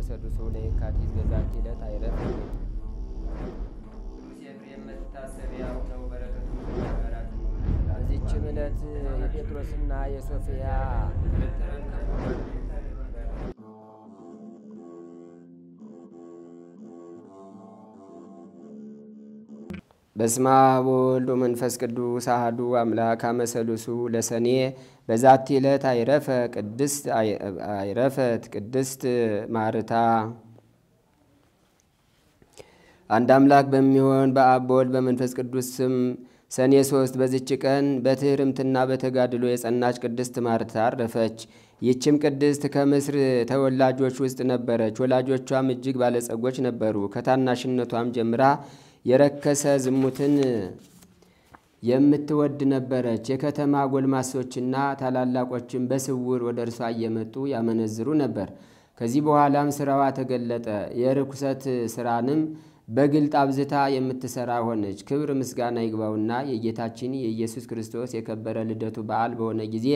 አመሰዱሱ ለየካቲት በዛቲ ዕለት አይረፍ። ኤፍሬም መታሰቢያው ነው። በረከቱ ጋራት ነው። በዚህችም ዕለት የጴጥሮስና የሶፊያ በስመ አብ ወወልድ ወመንፈስ ቅዱስ አሐዱ አምላክ አመሰሉሱ ለሰኔ በዛቲ ዕለት አይረፈት ቅድስት ማርታ። አንድ አምላክ በሚሆን በአብ በወልድ በመንፈስ ቅዱስ ስም ሰኔ 3 በዚች ቀን በትሕርምትና በተጋድሎ የጸናች ቅድስት ማርታ አረፈች። ይህችም ቅድስት ከምስር ተወላጆች ውስጥ ነበረች። ወላጆቿም እጅግ ባለጸጎች ነበሩ። ከታናሽነቷም ጀምራ የረከሰ ዝሙትን የምትወድ ነበረች። የከተማ ጎልማሶችና ታላላቆችም በስውር ወደ እርሷ እየመጡ ያመነዝሩ ነበር። ከዚህ በኋላም ስራዋ ተገለጠ። የርኩሰት ስራንም በግልጥ አብዝታ የምትሰራ ሆነች። ክብር ምስጋና ይግባውና የጌታችን የኢየሱስ ክርስቶስ የከበረ ልደቱ በዓል በሆነ ጊዜ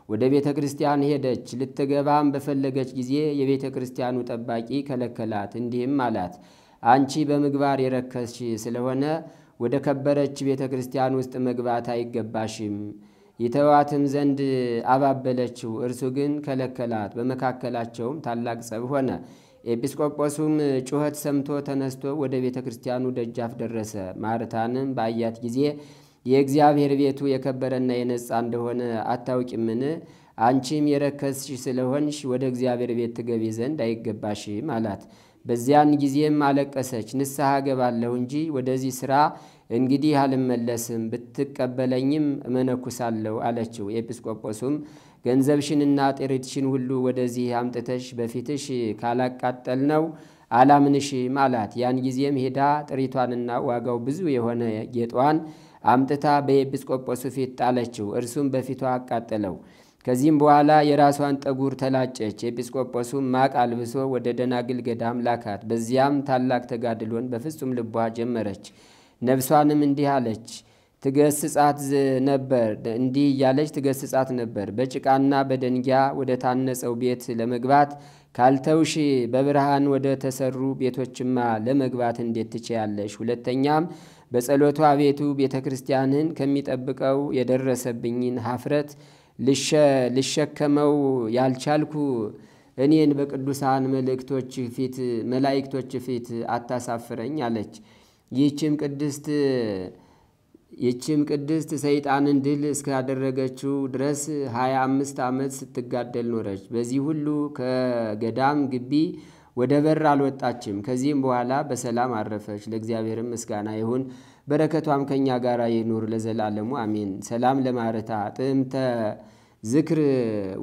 ወደ ቤተ ክርስቲያን ሄደች። ልትገባም በፈለገች ጊዜ የቤተ ክርስቲያኑ ጠባቂ ከለከላት። እንዲህም አላት፣ አንቺ በምግባር የረከስሽ ስለሆነ ወደ ከበረች ቤተ ክርስቲያን ውስጥ መግባት አይገባሽም። ይተዋትም ዘንድ አባበለችው። እርሱ ግን ከለከላት። በመካከላቸውም ታላቅ ጸብ ሆነ። ኤጲስቆጶሱም ጩኸት ሰምቶ ተነስቶ ወደ ቤተ ክርስቲያኑ ደጃፍ ደረሰ። ማርታንም ባያት ጊዜ የእግዚአብሔር ቤቱ የከበረና የነጻ እንደሆነ አታውቂምን? አንቺም የረከስሽ ስለሆንሽ ወደ እግዚአብሔር ቤት ትገቢ ዘንድ አይገባሽም አላት። በዚያን ጊዜም አለቀሰች። ንስሐ ገባለሁ እንጂ ወደዚህ ሥራ እንግዲህ አልመለስም፣ ብትቀበለኝም እመነኩሳለሁ አለችው። ኤጲስቆጶሱም ገንዘብሽንና ጥሪትሽን ሁሉ ወደዚህ አምጥተሽ በፊትሽ ካላቃጠልነው አላምንሽም አላት። ያን ጊዜም ሄዳ ጥሪቷንና ዋጋው ብዙ የሆነ ጌጧን አምጥታ በኤጲስቆጶሱ ፊት ጣለችው። እርሱም በፊቷ አቃጠለው። ከዚህም በኋላ የራሷን ጠጉር ተላጨች። ኤጲስቆጶሱም ማቅ አልብሶ ወደ ደናግል ገዳም ላካት። በዚያም ታላቅ ተጋድሎን በፍጹም ልቧ ጀመረች። ነፍሷንም እንዲህ አለች እንዲህ እያለች ትገስጻት ነበር። በጭቃና በደንጊያ ወደ ታነጸው ቤት ለመግባት ካልተውሽ በብርሃን ወደ ተሰሩ ቤቶችማ ለመግባት እንዴት ትችያለሽ? ሁለተኛም በጸሎቷ ቤቱ ቤተ ክርስቲያንን ከሚጠብቀው የደረሰብኝን ኀፍረት ልሸከመው ያልቻልኩ እኔን በቅዱሳን መላእክቶች ፊት አታሳፍረኝ አለች። ይህችም ቅድስት ሰይጣንን ድል እስካደረገችው ድረስ 25 ዓመት ስትጋደል ኖረች። በዚህ ሁሉ ከገዳም ግቢ ወደ በር አልወጣችም። ከዚህም በኋላ በሰላም አረፈች። ለእግዚአብሔርም ምስጋና ይሁን፣ በረከቷም ከኛ ጋር ይኑር ለዘላለሙ አሜን። ሰላም ለማርታ ጥምተ ዝክር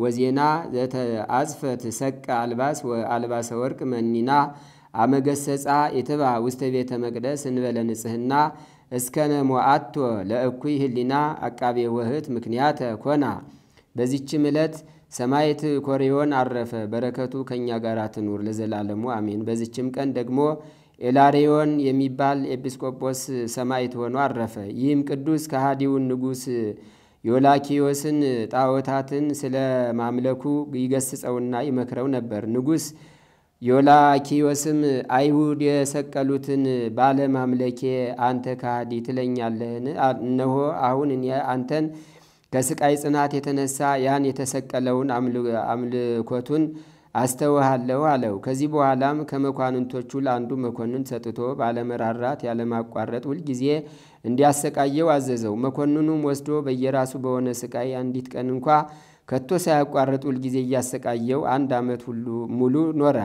ወዜና ዘተአጽፈት ሰቀ አልባስ ወአልባሰ ወርቅ መኒና አመገሰጻ የተባ ውስተ ቤተ መቅደስ እንበለ ንጽህና እስከነ ሞአቶ ለእኩይ ህሊና አቃቤ ወህት ምክንያተ ኮና። በዚችም ዕለት ሰማዕት ኮሪዮን አረፈ። በረከቱ ከኛ ጋር ትኑር ለዘላለሙ አሜን። በዚችም ቀን ደግሞ ኤላሪዮን የሚባል ኤጲስቆጶስ ሰማዕት ሆኖ አረፈ። ይህም ቅዱስ ከሃዲውን ንጉሥ ዮላኪዮስን ጣዖታትን ስለ ማምለኩ ይገስጸውና ይመክረው ነበር። ንጉሥ ዮላኪዮስም አይሁድ የሰቀሉትን ባለማምለኬ አንተ ከሃዲ ትለኛለህን? እነሆ አሁን እኔ አንተን ከስቃይ ጽናት የተነሳ ያን የተሰቀለውን አምልኮቱን አስተውሃለሁ አለው። ከዚህ በኋላም ከመኳንንቶቹ ለአንዱ መኮንን ሰጥቶ ባለመራራት ያለማቋረጥ ሁልጊዜ እንዲያሰቃየው አዘዘው። መኮንኑም ወስዶ በየራሱ በሆነ ስቃይ አንዲት ቀን እንኳ ከቶ ሳያቋርጥ ሁልጊዜ እያሰቃየው 1 ዓመት ሁሉ ሙሉ ኖረ።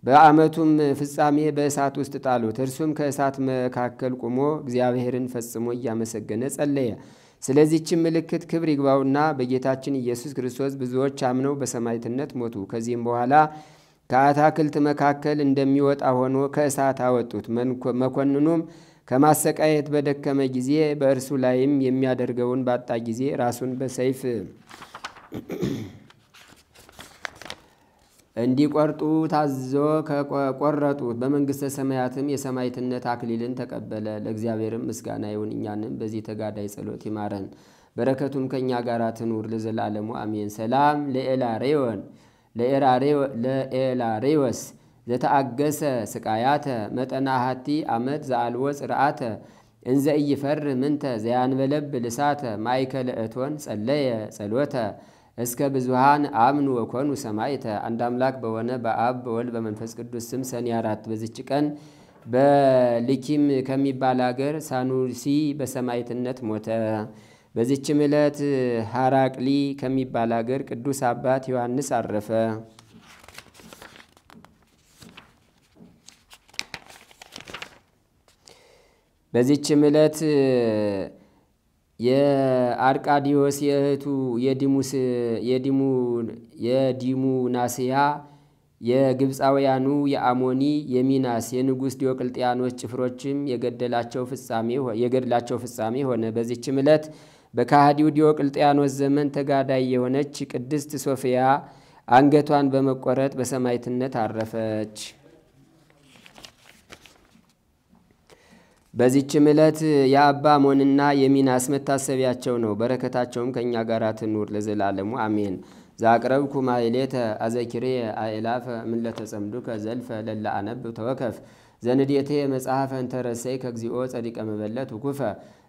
በዓመቱም ፍጻሜ በእሳት ውስጥ ጣሉት። እርሱም ከእሳት መካከል ቆሞ እግዚአብሔርን ፈጽሞ እያመሰገነ ጸለየ። ስለዚህችም ምልክት ክብር ይግባውና በጌታችን ኢየሱስ ክርስቶስ ብዙዎች አምነው በሰማዕትነት ሞቱ። ከዚህም በኋላ ከአታክልት መካከል እንደሚወጣ ሆኖ ከእሳት አወጡት። መኮንኑም ከማሰቃየት በደከመ ጊዜ በእርሱ ላይም የሚያደርገውን ባጣ ጊዜ ራሱን በሰይፍ እንዲቆርጡ ታዞ ከቆረጡት። በመንግሥተ ሰማያትም የሰማዕትነት አክሊልን ተቀበለ። ለእግዚአብሔርም ምስጋና ይሁን፣ እኛንም በዚህ ተጋዳይ ጸሎት ይማረን፣ በረከቱም ከእኛ ጋር ትኑር ለዘላለሙ አሜን። ሰላም ለኤላሬዎስ ዘተአገሰ ስቃያተ መጠና ሃቲ አመት ዘአልወ ጽርዓተ እንዘ ኢይፈር ምንተ ዘያንበለብ ልሳተ ማይከለ እቶን ጸለየ ጸሎተ እስከ ብዙሃን አምኑ ወኮኑ ሰማይተ። አንድ አምላክ በሆነ በአብ በወልድ በመንፈስ ቅዱስ ስም ሰኔ 4 በዚች ቀን በልኪም ከሚባል ሀገር ሳኑሲ በሰማይትነት ሞተ። በዚችም ዕለት ሐራቅሊ ከሚባል ሀገር ቅዱስ አባት ዮሐንስ አረፈ። በዚችም ዕለት የአርቃዲዮስ የእህቱ የዲሙናስያ የግብፃውያኑ የአሞኒ የሚናስ የንጉሥ ዲዮቅልጥያኖስ ጭፍሮችም የገድላቸው ፍጻሜ ሆነ። በዚችም ዕለት በካህዲው ዲዮቅልጥያኖስ ዘመን ተጋዳይ የሆነች ቅድስት ሶፊያ አንገቷን በመቆረጥ በሰማዕትነት አረፈች። በዚችም ዕለት የአባ ሞንና የሚናስ መታሰቢያቸው ነው። በረከታቸውም ከእኛ ጋር ትኑር ለዘላለሙ አሜን። ዛቅረብኩ ማይሌተ አዘኪሬ አእላፈ ምን ለተጸምዱከ ዘልፈ ለላ አነብ ተወከፍ ዘንዴቴ መጽሐፈ እንተረሰይ ከግዚኦ ጸዲቀ መበለት ውኩፈ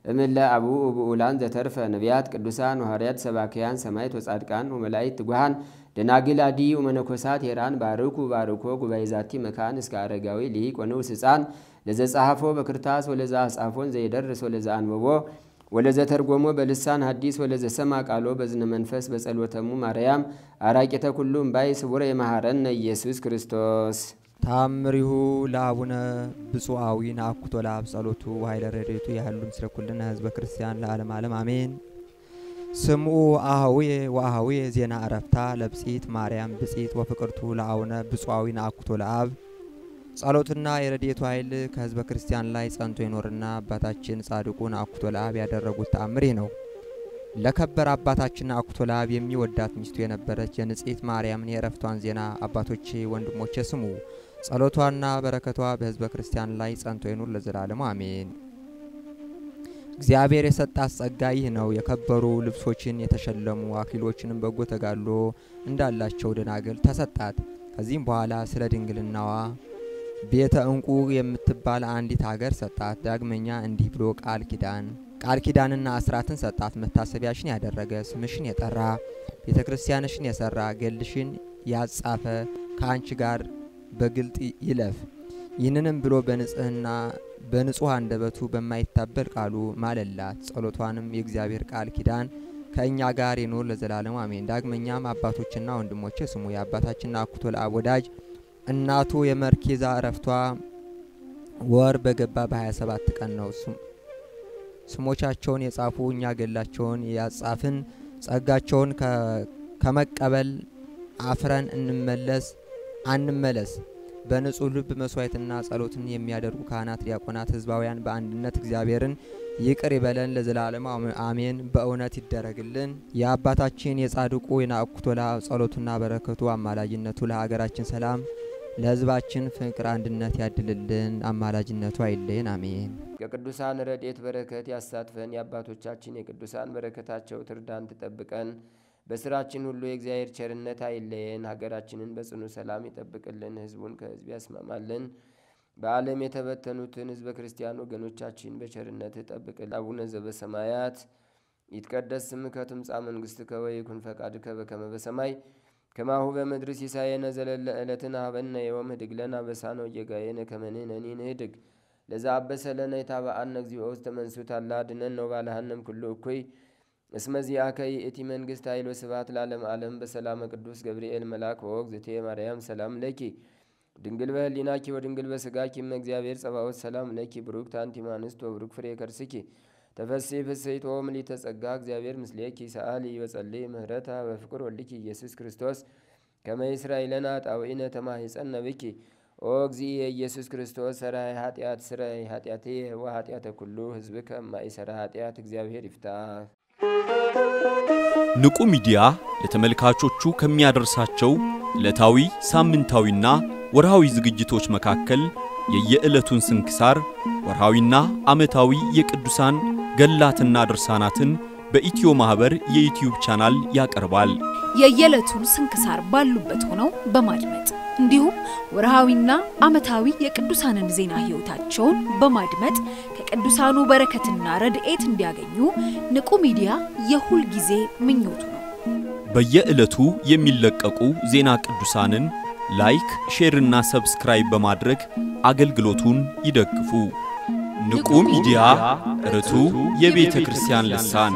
እምለ አቡኡ ብኡላን ዘተርፈ ነቢያት ቅዱሳን ወሐዋርያት ሰባክያን ሰማዕት ወጻድቃን ወመላእክት ትጉሃን ደናግል አዲ ወመነኮሳት ሄራን ባርኩ ጉባኤ ዛቲ መካን እስከ አረጋዊ ሊቅ ወንዑስ ሕፃን ለዘጻሐፎ በክርታስ ወለዛ አጻፎን ዘይደርስ ወለዛ አንበቦ ወለዘ ተርጎሞ በልሳን ሐዲስ ወለዘ ሰማ ቃሎ በዝነ መንፈስ በጸሎተሙ ማርያም አራቂተ ኩሉም ባይ ስቡረ የመሐረነ ኢየሱስ ክርስቶስ ታምሪሁ ለአቡነ ብፁዓዊ ናኩቶ ለአብ ጸሎቱ ኃይለ ረድኤቱ ያህሉ ምስለ ኩልነ ህዝበ ክርስቲያን ለዓለም ዓለም አሜን። ስምዑ አኀውየ ወአኀውየ ዜና ዕረፍታ ለብጽኢት ማርያም ብጽኢት ወፍቅርቱ ለአቡነ ብፁዓዊ ናኩቶ ለአብ ጸሎትና የረድኤቱ ኃይል ከህዝበ ክርስቲያን ላይ ጸንቶ ይኖርና አባታችን ጻድቁ ናኩቶ ለአብ ያደረጉት ተአምር ነው። ለከበረ አባታችን ናኩቶ ለአብ የሚወዳት ሚስቱ የነበረች የንጽሕት ማርያምን የዕረፍቷን ዜና አባቶቼ ወንድሞቼ ስሙ። ጸሎቷና በረከቷ በህዝበ ክርስቲያን ላይ ጸንቶ ይኑር ለዘላለሙ አሜን። እግዚአብሔር የሰጣት ጸጋ ይህ ነው። የከበሩ ልብሶችን የተሸለሙ አክሊሎችንም በጎ ተጋድሎ እንዳላቸው ደናግል ተሰጣት። ከዚህም በኋላ ስለ ድንግልናዋ ቤተ እንቁ የምትባል አንዲት ሀገር ሰጣት። ዳግመኛ እንዲህ ብሎ ቃል ኪዳንና አስራትን ሰጣት። መታሰቢያሽን ያደረገ ስምሽን የጠራ ቤተክርስቲያንሽን የሰራ ገልሽን ያጻፈ ከአንቺ ጋር በግልጥ ይለፍ። ይህንንም ብሎ በንጽህና በንጹህ አንደበቱ በማይታበል ቃሉ ማለላት። ጸሎቷንም የእግዚአብሔር ቃል ኪዳን ከእኛ ጋር ይኑር ለዘላለሙ አሜን። ዳግመኛም አባቶችና ወንድሞቼ ስሙ። የአባታችን ናኩቶ ለአብ ወዳጅ እናቱ የመርኬዛ ዕረፍቷ ወር በገባ በ27 ቀን ነው። ስሞቻቸውን የጻፉ እኛ ገላቸውን ያጻፍን ጸጋቸውን ከመቀበል አፍረን አንመለስ። በንጹህ ልብ መስዋዕትና ጸሎትን የሚያደርጉ ካህናት፣ ዲያቆናት፣ ህዝባውያን በአንድነት እግዚአብሔርን ይቅር ይበለን ለዘላለሙ አሜን። በእውነት ይደረግልን። የአባታችን የጻድቁ የናኩቶ ለአብ ጸሎቱና በረከቱ አማላጅነቱ ለሀገራችን ሰላም ለህዝባችን ፍቅር አንድነት ያድልልን። አማላጅነቱ አይለየን አሜን። የቅዱሳን ረድኤት በረከት ያሳትፈን። የአባቶቻችን የቅዱሳን በረከታቸው ትርዳን ትጠብቀን። በስራችን ሁሉ የእግዚአብሔር ቸርነት አይለየን። ሀገራችንን በጽኑ ሰላም ይጠብቅልን። ህዝቡን ከህዝብ ያስማማልን። በዓለም የተበተኑትን ህዝበ ክርስቲያን ወገኖቻችን በቸርነት ይጠብቅልን። አቡነ ዘበሰማያት ይትቀደስ ስምከ ትምጻእ መንግሥትከ ወይኩን ፈቃድከ በከመ በሰማይ ከማሁ በምድር ሲሳየነ ዘለለ ዕለትነ ሀበነ ዮም ህድግ ለነ አበሳነ ወጌጋየነ ከመ ንሕነኒ ንህድግ ለዘአበሰለነ ኢታብአነ እግዚኦ ውስተ መንሱት አላ አድኅነነ ወባልሐነም ኩሉ እኩይ እስመ ዚአከ ይእቲ መንግሥት ኃይል ወስብሐት ለዓለመ ዓለም። በሰላመ ቅዱስ ገብርኤል መልአክ ወእግዝእትየ ማርያም ሰላም ለኪ ድንግል በህሊናኪ ወድንግል በስጋኪ እመ እግዚአብሔር ጸባኦት ሰላም ለኪ ብሩክት አንቲ እምአንስት ወብሩክ ፍሬ ከርስኪ ተፈሥሒ ፍሥሕት ምልዕተ ጸጋ እግዚአብሔር ምስሌኪ ሰአሊ ወጸልይ ምህረታ በፍቅር ወልኪ ኢየሱስ ክርስቶስ ከመ ይስራይ ለነ ኃጣውኢነ ተማሂፀነ ብኪ ኦ እግዚእ ኢየሱስ ክርስቶስ ሰራይ ኃጢአቴ ወኃጢአተ ኩሉ ህዝብ ከማይሰራ ኃጢአት እግዚአብሔር ይፍታ። ንቁ ሚዲያ ለተመልካቾቹ ከሚያደርሳቸው ዕለታዊ ሳምንታዊና ወርሃዊ ዝግጅቶች መካከል የየዕለቱን ስንክሳር ወርሃዊና ዓመታዊ የቅዱሳን ገላትና ድርሳናትን በኢትዮ ማህበር የዩቲዩብ ቻናል ያቀርባል። የየለቱን ስንክሳር ባሉበት ሆነው በማድመጥ እንዲሁም ወርሃዊና ዓመታዊ የቅዱሳንን ዜና ሕይወታቸውን በማድመጥ ከቅዱሳኑ በረከትና ረድኤት እንዲያገኙ ንቁ ሚዲያ የሁል ጊዜ ምኞቱ ነው። በየዕለቱ የሚለቀቁ ዜና ቅዱሳንን ላይክ፣ ሼር እና ሰብስክራይብ በማድረግ አገልግሎቱን ይደግፉ። ንቁ ሚዲያ ርቱ የቤተ ክርስቲያን ልሳን